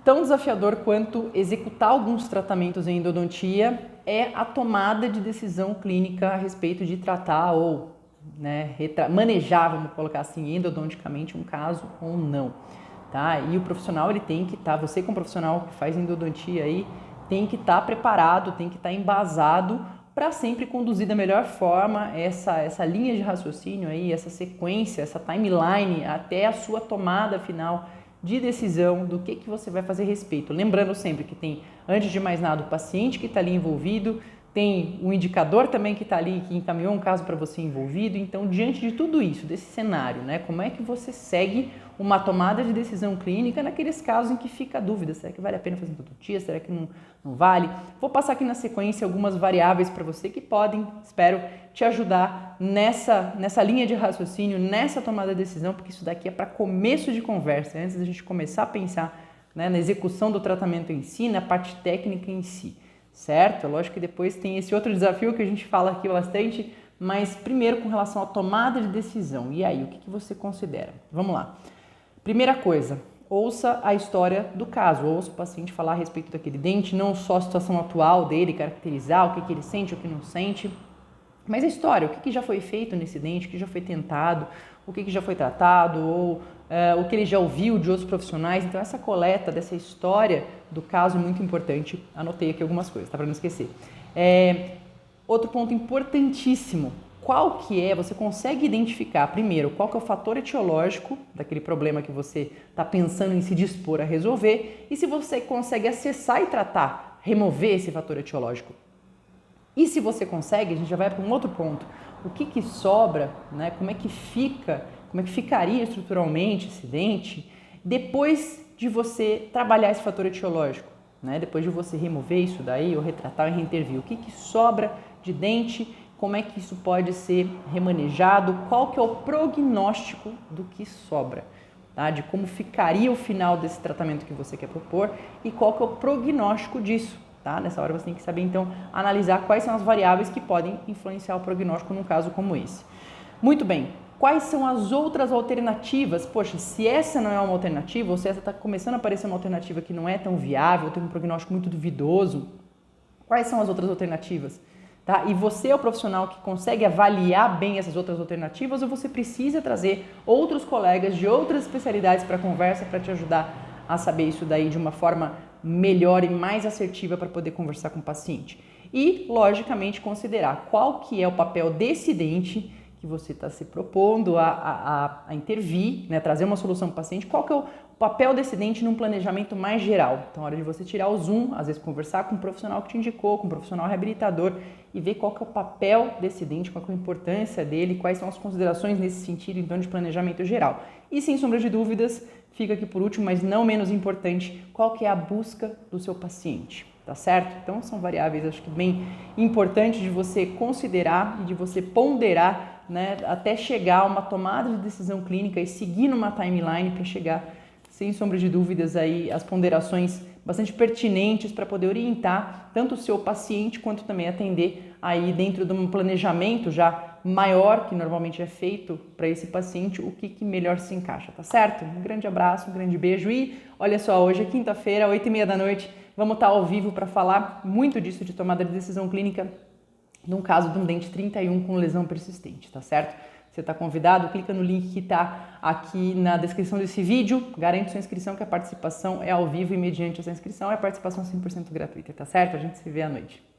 tão desafiador quanto executar alguns tratamentos em endodontia é a tomada de decisão clínica a respeito de tratar ou manejar, vamos colocar assim, endodonticamente um caso ou não. Tá? E o profissional ele tem que estar, você como profissional que faz endodontia aí, tem que estar preparado, tem que estar embasado para sempre conduzir da melhor forma essa linha de raciocínio aí, essa sequência, essa timeline até a sua tomada final de decisão do que você vai fazer a respeito. Lembrando sempre que tem, antes de mais nada, o paciente que está ali envolvido, tem um indicador também que está ali, que encaminhou um caso para você envolvido. Então, diante de tudo isso, desse cenário, né, como é que você segue uma tomada de decisão clínica naqueles casos em que fica a dúvida, será que vale a pena fazer endodontia, será que não vale? Vou passar aqui na sequência algumas variáveis para você que podem, espero, te ajudar nessa linha de raciocínio, nessa tomada de decisão, porque isso daqui é para começo de conversa, antes da gente começar a pensar, né, na execução do tratamento em si, na parte técnica em si, certo? Lógico que depois tem esse outro desafio que a gente fala aqui bastante, mas primeiro com relação à tomada de decisão. E aí, o que você considera? Vamos lá. Primeira coisa, ouça a história do caso, ouça o paciente falar a respeito daquele dente, não só a situação atual dele, caracterizar o que ele sente, o que não sente, mas a história, o que já foi feito nesse dente, o que já foi tentado, o que já foi tratado, ou o que ele já ouviu de outros profissionais. Então essa coleta dessa história do caso é muito importante. Anotei aqui algumas coisas, tá, para não esquecer. Outro ponto importantíssimo, qual que é, você consegue identificar primeiro qual que é o fator etiológico daquele problema que você está pensando em se dispor a resolver e se você consegue acessar e tratar, remover esse fator etiológico. E se você consegue, a gente já vai para um outro ponto. O que sobra, né? Como é que ficaria estruturalmente esse dente depois de você trabalhar esse fator etiológico, né? Depois de você remover isso daí ou retratar e reintervir. O que sobra de dente? Como é que isso pode ser remanejado? Qual que é o prognóstico do que sobra? Tá? De como ficaria o final desse tratamento que você quer propor e qual que é o prognóstico disso. Tá? Nessa hora você tem que saber, então, analisar quais são as variáveis que podem influenciar o prognóstico num caso como esse. Muito bem, quais são as outras alternativas? Poxa, se essa não é uma alternativa, ou se essa está começando a aparecer uma alternativa que não é tão viável, tem um prognóstico muito duvidoso, quais são as outras alternativas? Tá? E você é o profissional que consegue avaliar bem essas outras alternativas ou você precisa trazer outros colegas de outras especialidades para a conversa para te ajudar a saber isso daí de uma forma melhor e mais assertiva para poder conversar com o paciente? E, logicamente, considerar qual que é o papel desse dente que você está se propondo a intervir, né, trazer uma solução para o paciente, qual que é o papel desse dente num planejamento mais geral. Então, é hora de você tirar o zoom, às vezes conversar com um profissional que te indicou, com um profissional reabilitador e ver qual que é o papel desse dente, qual que é a importância dele, quais são as considerações nesse sentido, então, de planejamento geral. E, sem sombra de dúvidas, fica aqui por último, mas não menos importante, qual que é a busca do seu paciente, tá certo? Então, são variáveis, acho que bem importantes de você considerar e de você ponderar, né, até chegar a uma tomada de decisão clínica e seguir numa timeline para chegar, sem sombra de dúvidas, aí, as ponderações bastante pertinentes para poder orientar tanto o seu paciente quanto também atender aí dentro de um planejamento já maior que normalmente é feito para esse paciente, o que melhor se encaixa, tá certo? Um grande abraço, um grande beijo e olha só, hoje é quinta-feira, 8h30 da noite, vamos estar ao vivo para falar muito disso de tomada de decisão clínica num caso de um dente 31 com lesão persistente, tá certo? Você está convidado, clica no link que está aqui na descrição desse vídeo, garante sua inscrição que a participação é ao vivo e mediante essa inscrição a participação 100% gratuita, tá certo? A gente se vê à noite.